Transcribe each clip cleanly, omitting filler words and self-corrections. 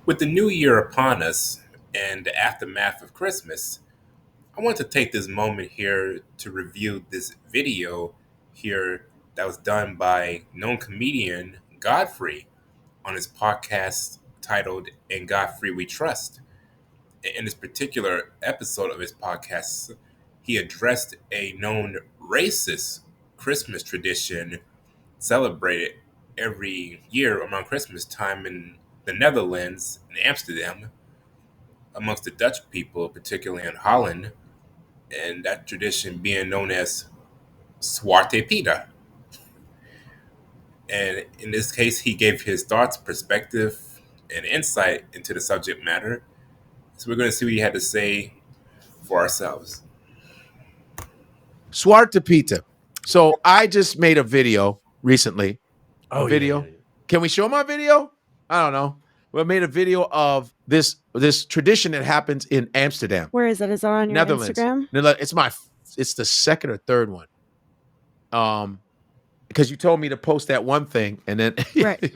With the new year upon us and the aftermath of Christmas, I want to take this moment here to review this video here that was done by known comedian Godfrey on his podcast titled In Godfrey We Trust. In this particular episode of his podcast, he addressed a known racist Christmas tradition celebrated every year around Christmas time in the Netherlands and Amsterdam amongst the Dutch people, particularly in Holland, and that tradition being known as Zwarte Piet. And in this case, he gave his thoughts, perspective, and insight into the subject matter. So we're going to see what he had to say for ourselves. Zwarte Piet. So I just made a video recently. Oh, video. yeah. Can we show my video? I don't know. We made a video of this tradition that happens in Amsterdam, Where is it? Is it on your Netherlands. Instagram? It's the second or third one. Because you told me to post that one thing, and then Right.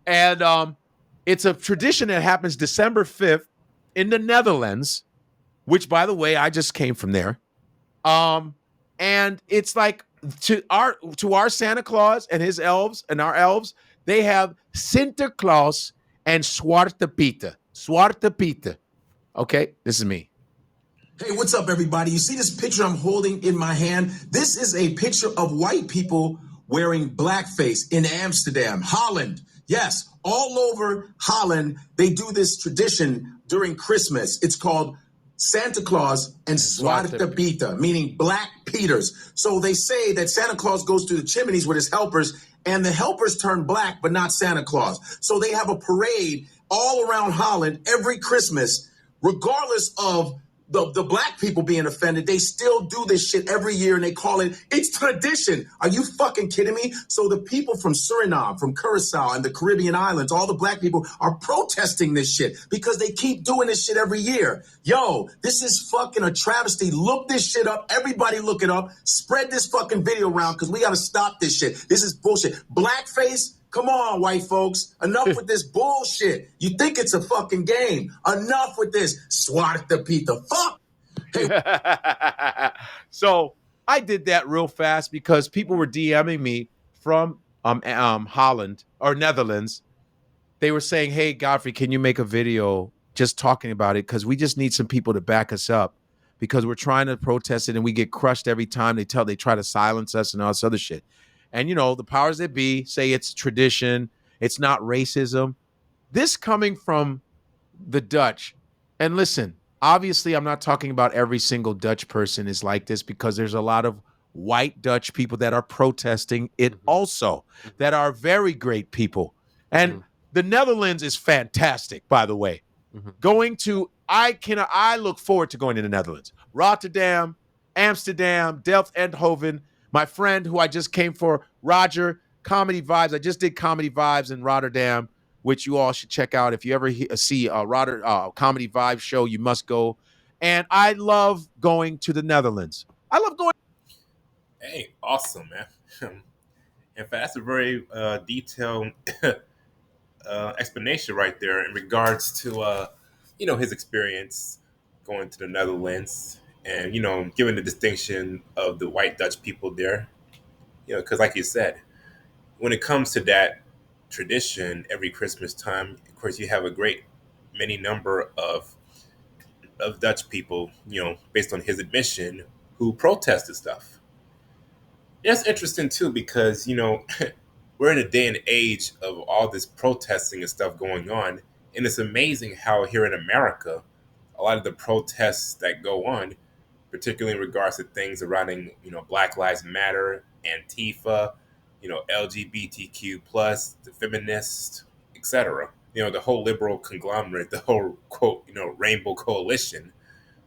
and it's a tradition that happens December 5th in the Netherlands, which, by the way, I just came from there. And it's like to our Santa Claus and his elves and our elves, they have Sinterklaas and Zwarte Piet. Zwarte Piet. Okay, this is me. Hey, what's up, everybody? You see this picture I'm holding in my hand? This is a picture of white people wearing blackface in Amsterdam, Holland. Yes, all over Holland, they do this tradition during Christmas. It's called Santa Claus and Zwarte Piet, meaning Black Peters. So they say that Santa Claus goes to the chimneys with his helpers, and the helpers turn black, but not Santa Claus. So they have a parade all around Holland every Christmas, regardless of the black people being offended. They still do this shit every year, and they call it's tradition. Are you fucking kidding me? So the people from Suriname, from Curacao, and the Caribbean islands, all the black people are protesting this shit because they keep doing this shit every year. Yo, this is fucking a travesty. Look this shit up. Everybody look it up. Spread this fucking video around because we got to stop this shit. This is bullshit. Blackface. Come on, white folks. Enough with this bullshit. You think it's a fucking game. Enough with this. Zwarte Piet. Fuck. Hey. So I did that real fast because people were DMing me from Holland or Netherlands. They were saying, "Hey, Godfrey, can you make a video just talking about it? Because we just need some people to back us up because we're trying to protest it and we get crushed every time they try to silence us and all this other shit." And, the powers that be say it's tradition. It's not racism. This coming from the Dutch. And listen, obviously, I'm not talking about every single Dutch person is like this because there's a lot of white Dutch people that are protesting it also, that are very great people. And the Netherlands is fantastic, by the way. I look forward to going to the Netherlands. Rotterdam, Amsterdam, Delft, Eindhoven. My friend who I just came for, Roger, Comedy Vibes. I just did Comedy Vibes in Rotterdam, which you all should check out. If you ever see a Comedy Vibes show, you must go. And I love going to the Netherlands. I love going. Hey, awesome, man. In fact, that's a very detailed explanation right there in regards to, his experience going to the Netherlands and, given the distinction of the white Dutch people there. Because like you said, when it comes to that tradition every Christmas time, of course, you have a great many number of Dutch people, based on his admission, who protested stuff. That's interesting too because we're in a day and age of all this protesting and stuff going on, and it's amazing how here in America, a lot of the protests that go on, particularly in regards to things surrounding Black Lives Matter, Antifa, LGBTQ plus, the feminists, etc. The whole liberal conglomerate, the whole quote Rainbow Coalition,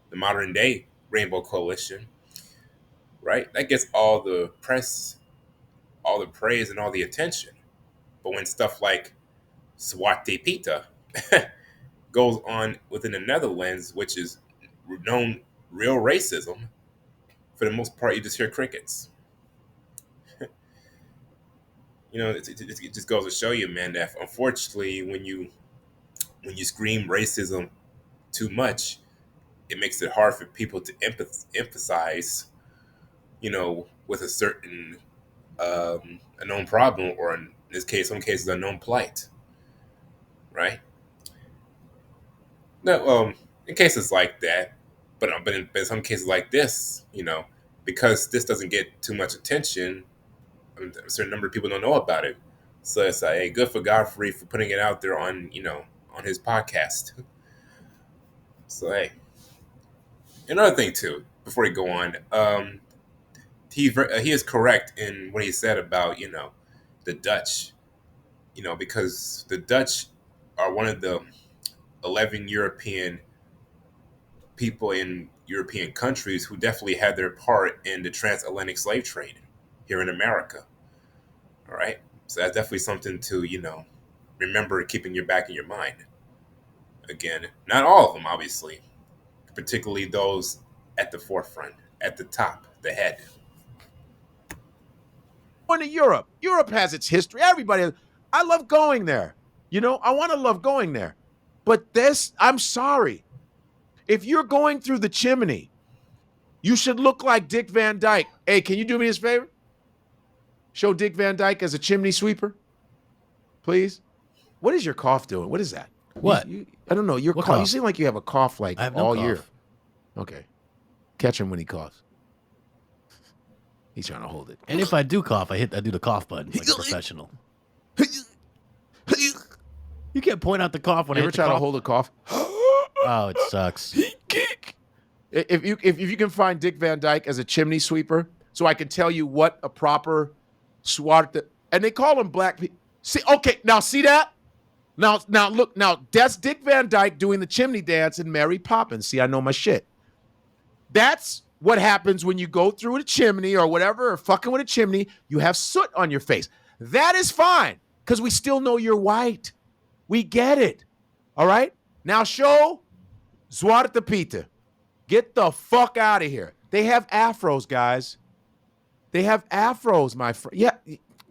the modern day Rainbow Coalition, right? That gets all the press, all the praise, and all the attention. But when stuff like Zwarte Piet goes on within the Netherlands, which is known real racism, for the most part, you just hear crickets. It just goes to show you, man, that unfortunately, when you when you scream racism too much, it makes it hard for people to emphasize, with a certain a known problem, or in this case, some cases, a known plight, right? No, in cases like that, but in some cases like this, because this doesn't get too much attention, a certain number of people don't know about it. So it's like, hey, good for Godfrey for putting it out there on, on his podcast. So hey, another thing too, before we go on, he is correct in what he said about the Dutch, because the Dutch are one of the 11 European people in European countries who definitely had their part in the transatlantic slave trade here in America. All right, so that's definitely something to remember, keeping your back in your mind. Again, not all of them, obviously, particularly those at the forefront, at the top, the head. Going to Europe. Europe has its history. Everybody, I love going there. I want to love going there. But this, I'm sorry. If you're going through the chimney, you should look like Dick Van Dyke. Hey, can you do me this favor? Show Dick Van Dyke as a chimney sweeper, please. What is your cough doing? What is that? What? I don't know. Your What cough. You cough? seem like you have a cough like I have no all cough. year. Okay. Catch him when he coughs. He's trying to hold it. And if I do cough, I do the cough button like a professional. You can't point out the cough when I Ever hit the try to cough. hold a cough? Oh, it sucks. If you can find Dick Van Dyke as a chimney sweeper, so I can tell you what a proper Zwarte, and they call them black people. See, okay, now see that? Now look, now that's Dick Van Dyke doing the chimney dance in Mary Poppins. See, I know my shit. That's what happens when you go through a chimney or whatever, or fucking with a chimney. You have soot on your face. That is fine, because we still know you're white. We get it. All right? Now show Zwarte Piet. Get the fuck out of here. They have afros, guys. They have afros, my friend. Yeah,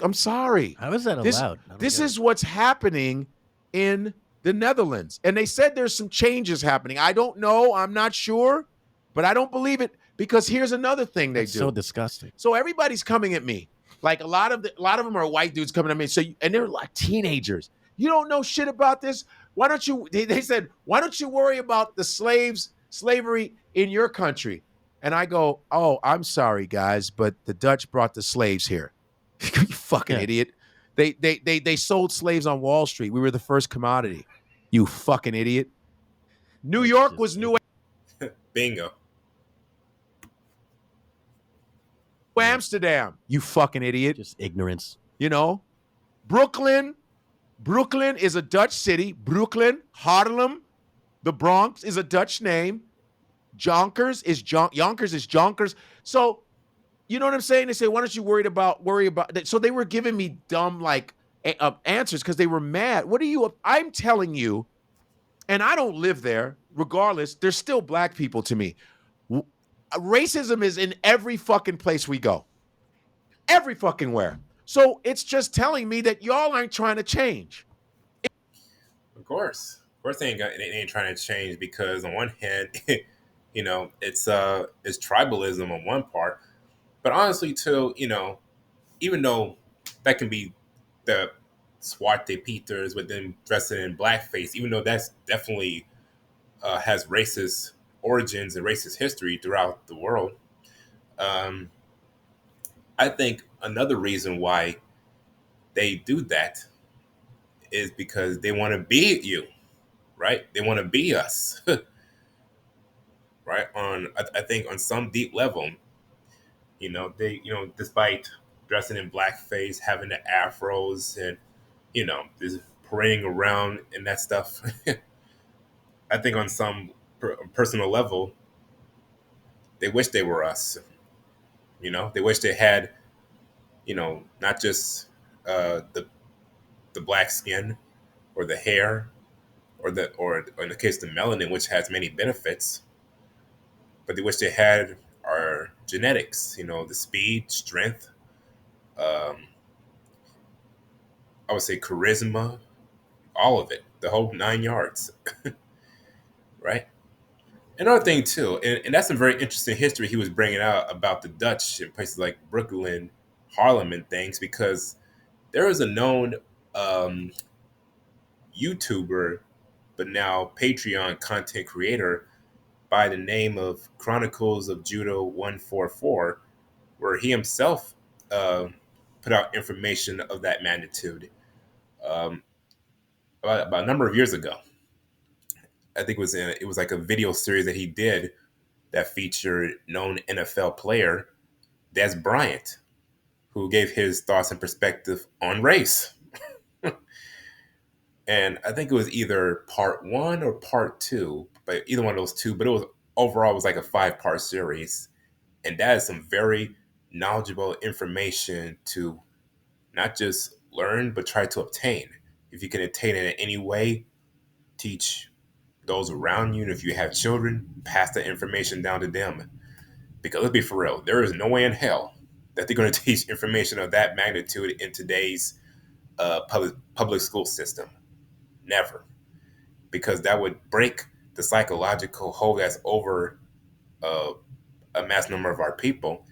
I'm sorry. How is that allowed? This is what's happening in the Netherlands. And they said there's some changes happening. I don't know. I'm not sure. But I don't believe it, because here's another thing they do. So disgusting. So everybody's coming at me. Like a lot of them are white dudes coming at me. And they're like teenagers. You don't know shit about this. Why don't you? They said, why don't you worry about the slavery in your country? And I go, oh, I'm sorry, guys, but the Dutch brought the slaves here. You fucking idiot. They sold slaves on Wall Street. We were the first commodity. You fucking idiot. New York was New Bingo. Amsterdam. You fucking idiot. Just ignorance. Brooklyn is a Dutch city. Brooklyn, Harlem, the Bronx is a Dutch name. Yonkers is Jonkers. So, you know what I'm saying? They say, why don't you worry about that? So they were giving me dumb answers because they were mad. I'm telling you, and I don't live there. Regardless, there's still black people to me. Racism is in every fucking place we go. Every fucking where. So it's just telling me that y'all aren't trying to change. Of course they ain't trying to change, because on one hand, it's tribalism on one part, but honestly too, even though that can be the Zwarte Pieters with them dressing in blackface, even though that's definitely has racist origins and racist history throughout the world. I think another reason why they do that is because they want to be you, right? They want to be us, right? I think on some deep level, despite dressing in blackface, having the afros, and just parading around and that stuff. I think on some personal level, they wish they were us. They wish they had, not just the black skin or the hair or in the case of the melanin, which has many benefits, but they wish they had our genetics. The speed, strength, I would say charisma, all of it. the whole 9 yards, right? Another thing too, and that's some very interesting history he was bringing out about the Dutch in places like Brooklyn, Harlem, and things, because there is a known um, YouTuber, but now Patreon content creator by the name of Chronicles of Judo 144, where he himself uh, put out information of that magnitude um, about a number of years ago. I think it was like a video series that he did that featured known NFL player Des Bryant, who gave his thoughts and perspective on race. And I think it was either part one or part two, but either one of those two. But it was overall it was like a 5-part series, and that is some very knowledgeable information to not just learn but try to obtain. If you can attain it in any way, teach those around you, and if you have children, pass that information down to them. Because let's be for real, there is no way in hell that they're going to teach information of that magnitude in today's public school system. Never, because that would break the psychological hold that's over uh, a mass number of our people,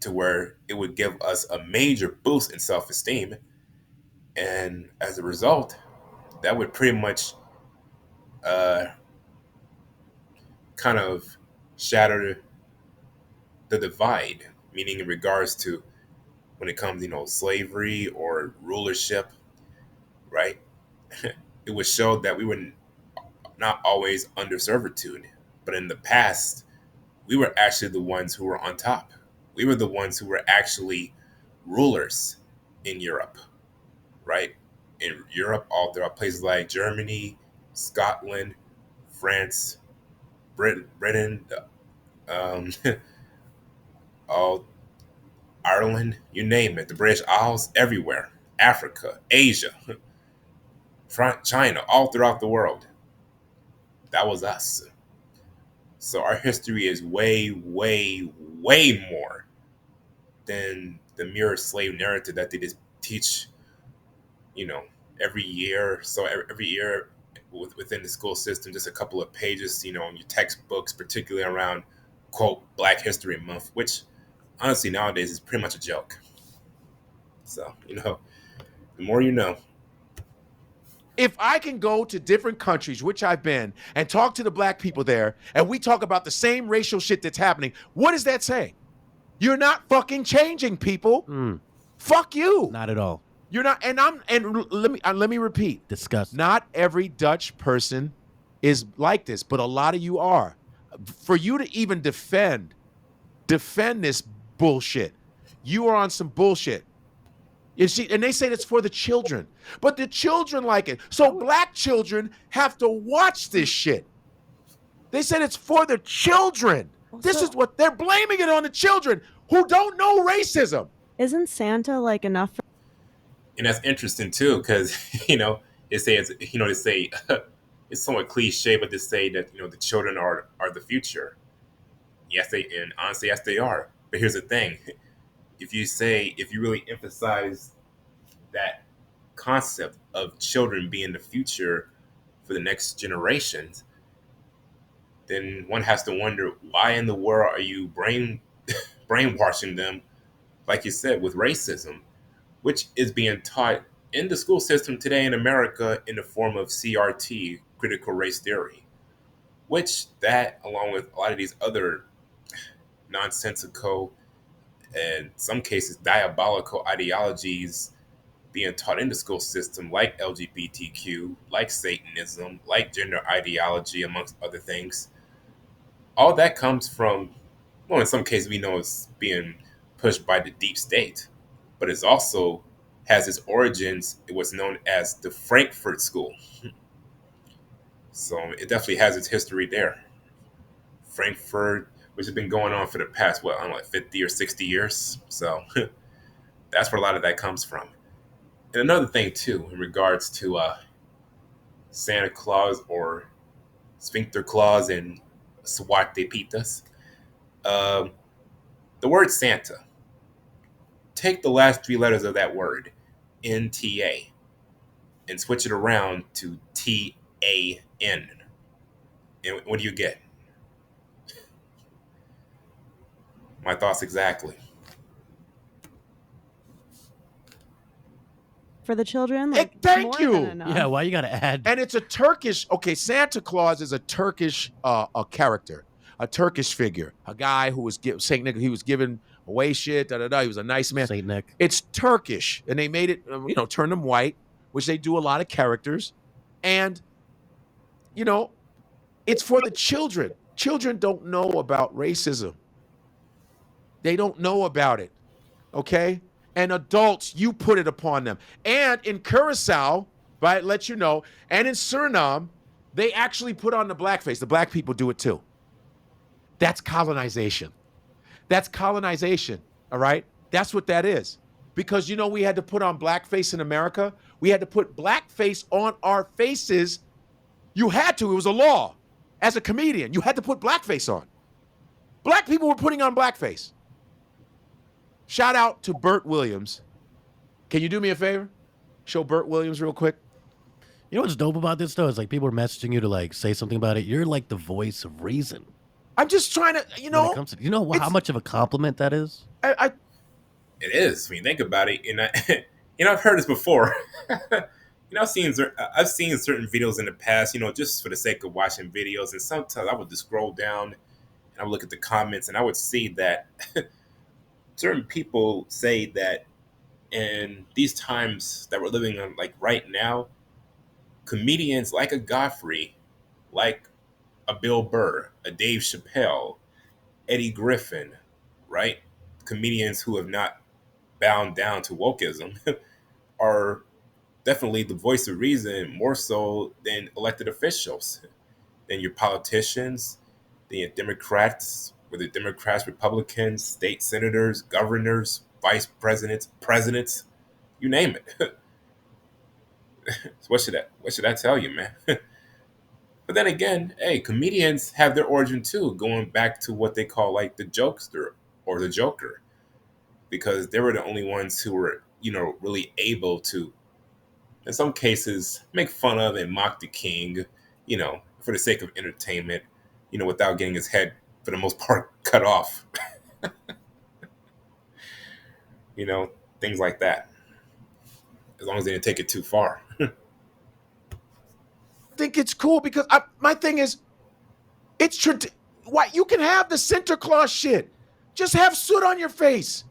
to where it would give us a major boost in self-esteem, and as a result, that would pretty much uh, kind of shatter the divide, meaning in regards to when it comes, slavery or rulership, right? It would show that we were not always under servitude, but in the past, we were actually the ones who were on top. We were the ones who were actually rulers in Europe, right? In Europe, all throughout places like Germany, Scotland, France, Britain, um, all Ireland, you name it, the British Isles, everywhere, Africa, Asia, China, all throughout the world. That was us. So our history is way, way, way more than the mere slave narrative that they just teach, you know, every year. So every year within the school system, just a couple of pages, in your textbooks, particularly around, quote, Black History Month, which honestly nowadays is pretty much a joke. So, the more you know. If I can go to different countries, which I've been, and talk to the black people there, and we talk about the same racial shit that's happening, what does that say? You're not fucking changing, people. Fuck you. Not at all. You're not. And let me repeat. Disgusting. Not every Dutch person is like this, but a lot of you are. For you to even defend this bullshit, you are on some bullshit. You see, and they say it's for the children, but the children like it. So black children have to watch this shit. They said it's for the children. This is what they're blaming it on, the children who don't know racism. Isn't Santa like enough for? And that's interesting too, because they say they say it's somewhat cliche, but they say that the children are the future. Yes, and honestly, yes, they are. But here's the thing: if you really emphasize that concept of children being the future for the next generations, then one has to wonder, why in the world are you brainwashing them, like you said, with racism, which is being taught in the school system today in America in the form of CRT, critical race theory, which that, along with a lot of these other nonsensical and in some cases diabolical ideologies being taught in the school system, like LGBTQ, like Satanism, like gender ideology, amongst other things, all that comes from, well, in some cases we know it's being pushed by the deep state, but it's also has its origins in what's known as the Frankfurt School. So it definitely has its history there. Frankfurt, which has been going on for the past, I don't know, like 50 or 60 years. So that's where a lot of that comes from. And another thing, too, in regards to Santa Claus or Sphincter Claus and Zwarte Pietas, the word Santa, take the last 3 letters of that word, NTA. and switch it around to TAN. And what do you get? My thoughts exactly. For the children, like Thank more you. than enough. Yeah, why you gotta add? And it's a Turkish, okay, Santa Claus is a Turkish a character, a Turkish figure, a guy who was Saint Nick, he was giving away shit, da da da. He was a nice man. Saint Nick. It's Turkish, and they made it, turn them white, which they do a lot of characters, and it's for the children. Children don't know about racism. They don't know about it, okay? And adults, you put it upon them. And in Curacao, right, let you know, and in Suriname, they actually put on the blackface. The black people do it too. That's colonization. That's colonization, all right? That's what that is. Because, we had to put on blackface in America. We had to put blackface on our faces. You had to. It was a law. As a comedian, you had to put blackface on. Black people were putting on blackface. Shout out to Burt Williams. Can you do me a favor? Show Burt Williams real quick. You know what's dope about this though? Is like people are messaging you to like say something about it. You're like the voice of reason. I'm just trying to, When it comes to, how much of a compliment that is? I It is when you think about it, and I've heard this before. I've seen certain videos in the past, just for the sake of watching videos, and sometimes I would just scroll down and I would look at the comments, and I would see that certain people say that in these times that we're living in, like right now, comedians like a Godfrey, like a Bill Burr, a Dave Chappelle, Eddie Griffin, right? Comedians who have not bound down to wokeism are definitely the voice of reason more so than elected officials, than your politicians, than your Democrats, whether Democrats, Republicans, state senators, governors, vice presidents, you name it. So what should I tell you, man? But then again, hey, comedians have their origin too, going back to what they call like the jokester or the joker, because they were the only ones who were, really able to, in some cases, make fun of and mock the king, for the sake of entertainment, without getting his head, for the most part, cut off. Things like that. As long as they didn't take it too far. think it's cool because my thing is, why you can have the Santa Claus shit. Just have soot on your face.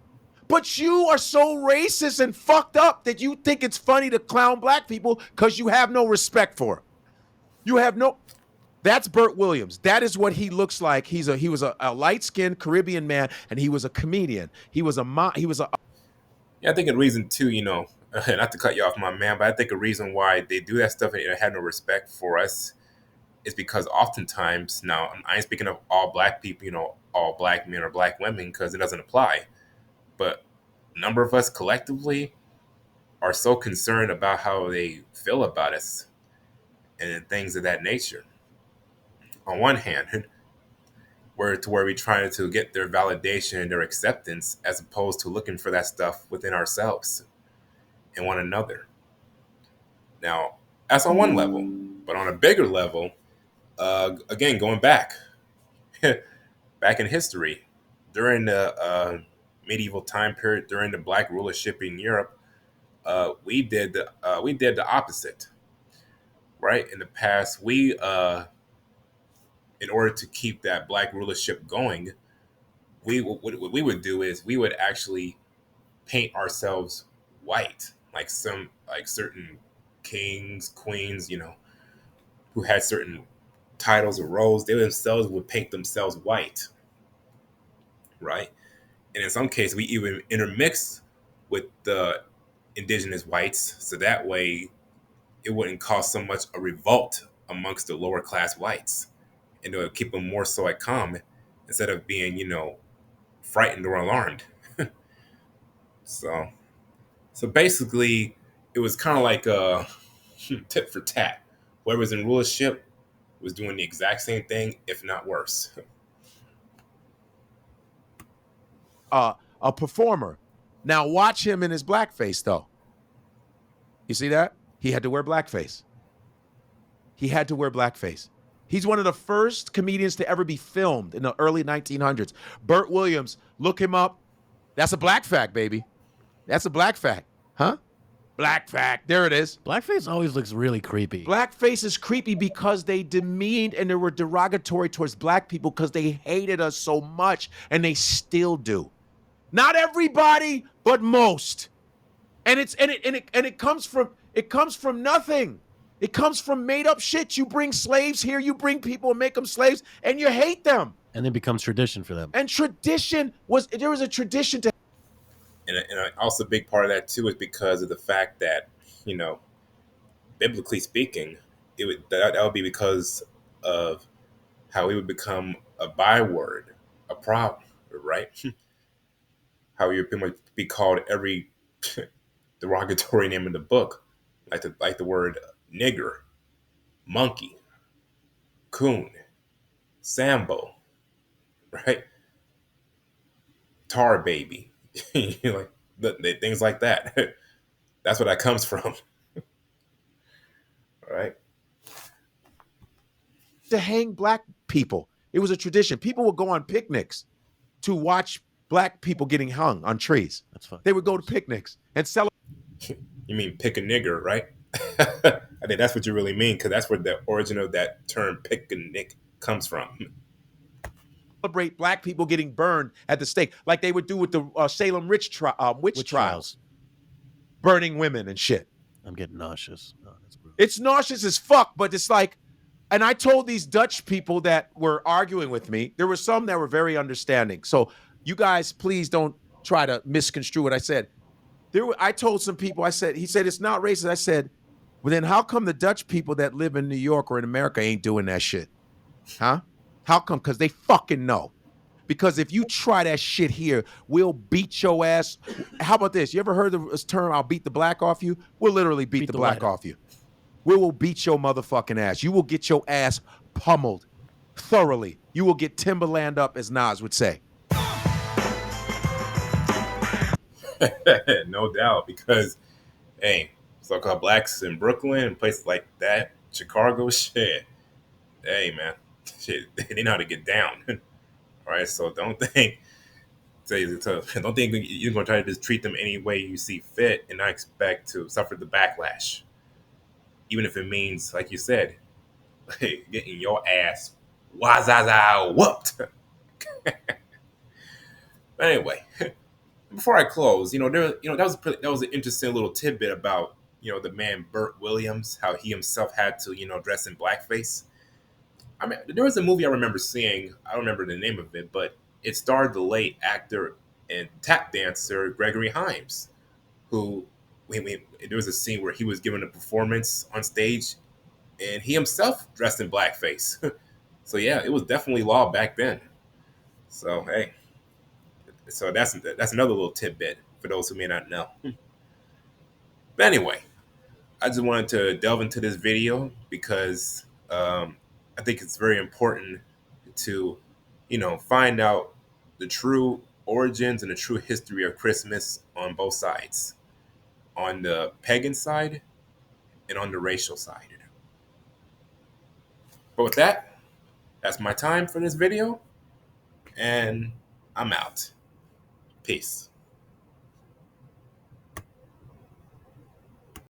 But you are so racist and fucked up that you think it's funny to clown black people because you have no respect for it. You have no. That's Burt Williams. That is what he looks like. He was a light-skinned Caribbean man, and he was a comedian. He was a. Yeah, I think a reason too, not to cut you off, my man, but I think a reason why they do that stuff and they have no respect for us is because oftentimes, now I ain't speaking of all black people, all black men or black women, because it doesn't apply. But a number of us collectively are so concerned about how they feel about us and things of that nature. On one hand, where we're trying to get their validation and their acceptance, as opposed to looking for that stuff within ourselves and one another. Now, that's on one level, but on a bigger level, again, going back in history, during the medieval time period, during the black rulership in Europe, we did the opposite. Right in the past, we in order to keep that black rulership going, what we would do is we would actually paint ourselves white, like certain kings, queens, who had certain titles or roles. They themselves would paint themselves white, right? And in some cases, we even intermix with the indigenous whites, so that way it wouldn't cause so much a revolt amongst the lower class whites, and it would keep them more so at calm instead of being, frightened or alarmed. So, basically, it was kind of like a tit for tat. Whoever's in rulership was doing the exact same thing, if not worse. A performer. Now watch him in his blackface, though. You see that? He had to wear blackface. He had to wear blackface. He's one of the first comedians to ever be filmed in the early 1900s. Burt Williams, look him up. That's a black fact, baby. That's a black fact. Huh? Black fact. There it is. Blackface always looks really creepy. Blackface is creepy because they demeaned and they were derogatory towards black people because they hated us so much, and they still do. Not everybody, but most. And it comes from nothing. It comes from made up shit. You bring slaves here, you bring people and make them slaves, and you hate them. And then becomes tradition for them. And there was a tradition to. And also a big part of that too is because of the fact that, you know, biblically speaking, that would be because of how it would become a byword, a problem, right? How you would be called every derogatory name in the book, like the word nigger, monkey, coon, sambo, right? Tar baby, you know, like things like that. That's where that comes from. All right. To hang black people. It was a tradition. People would go on picnics to watch black people getting hung on trees. That's fun. They would go to picnics and celebrate. You mean pick a nigger, right? I think that's what you really mean, because that's where the origin of that term pick a nick comes from. Celebrate black people getting burned at the stake, like they would do with the Salem witch trials, burning women and shit. I'm getting nauseous. Oh, that's brutal. It's nauseous as fuck, but it's like, and I told these Dutch people that were arguing with me, there were some that were very understanding. So you guys, please don't try to misconstrue what I said. I told some people, he said, it's not racist. I said, well, then how come the Dutch people that live in New York or in America ain't doing that shit? Huh? How come? Because they fucking know. Because if you try that shit here, we'll beat your ass. How about this? You ever heard this term, I'll beat the black off you? We'll literally beat the black off you. We will beat your motherfucking ass. You will get your ass pummeled thoroughly. You will get Timberland up, as Nas would say. No doubt, because, hey, so-called blacks in Brooklyn and places like that, Chicago, shit. Hey, man, shit, they know how to get down. All right, so don't think you're gonna try to just treat them any way you see fit and not expect to suffer the backlash, even if it means, like you said, getting your ass wazaza whooped. But anyway, before I close, that was an interesting little tidbit about, the man Burt Williams, how he himself had to, dress in blackface. I mean, there was a movie I remember seeing. I don't remember the name of it, but it starred the late actor and tap dancer Gregory Hines, who there was a scene where he was giving a performance on stage, and he himself dressed in blackface. So yeah, it was definitely law back then. So hey, so that's another little tidbit for those who may not know. But anyway, I just wanted to delve into this video because I think it's very important to, find out the true origins and the true history of Christmas on both sides, on the pagan side and on the racial side. But with that, that's my time for this video, and I'm out. Peace.